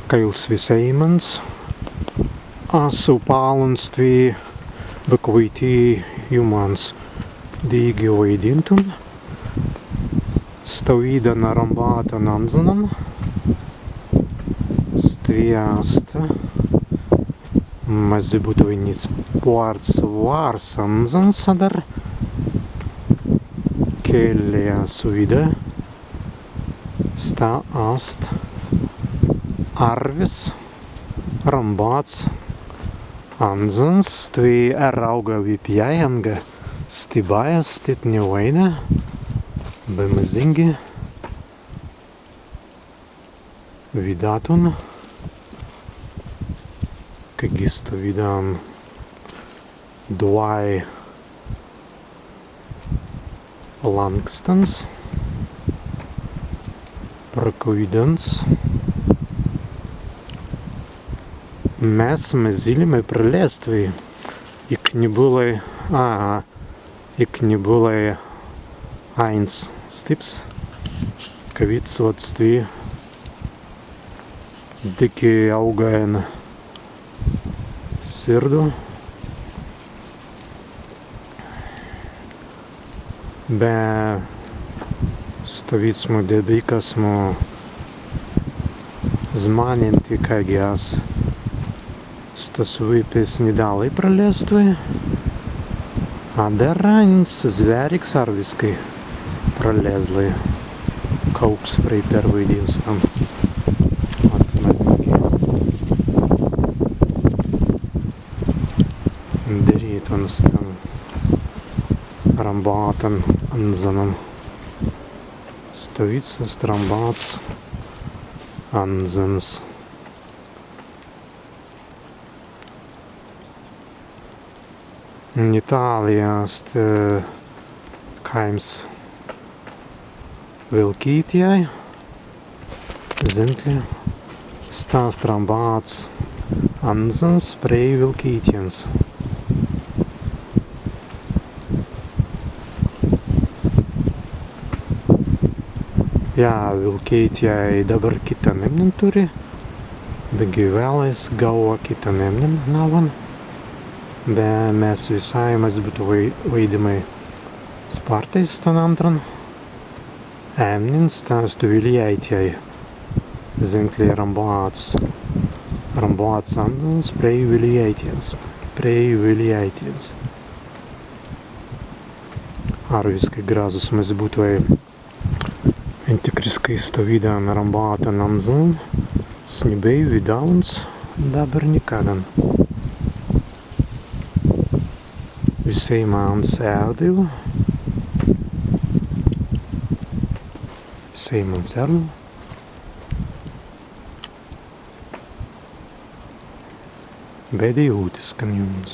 Kails Viseimans, Asu Pālunstvi, Bekoiti Jumans Dīgi Oidintun, Stavida Narambata Nanzanam, Stviasta, Mazibutoinis Puarts Vārs Anzansadar, Kellia Suida, Sta Ast, Arvis, Rambāts, Anzans, Stvi Arauga Vipjājanga, Stibājas, Stitņovaina, Bemazingi, Vidatun, Kagisto Vidan, Dwai Langstons, Проковиденс. Mēs zilime prelēstvi, ik nebūlai, eins stips, ka vicotstvi, diki augaina sirdu, be stovitsmu debikasmu zmaninti kagias Stasvipis nedalai pralēstvi, a derains zveriks arviskai pralēzlai kauks prai pervaidins tam. Derītons tam Rambātan Anzanam. Stovicas Rambāts Anzans. Itālijās kaims Vilkītijai, Zinkļa, Stāst Rambāts Anzans prej Vilkītjens. Jā, Vilkītijai dabar kita nemnen turi, begi vēlais gauva kita nemnen navan. Be mēs visai maz būtu vaidimai Spartais tan antran. Emnins tāstu Viljaitai. Zinkļi Rambāts. Rambāts Anzans prej Viljaitiens. Arviskai grazus mēs būtu vai Antikriskai stovīdām Rambātan Anzan. Snibēju vidauns dabar nikadan. Viseimans ērdilu. Viseimans ērdilu. Bēdī ūtis, kan jums.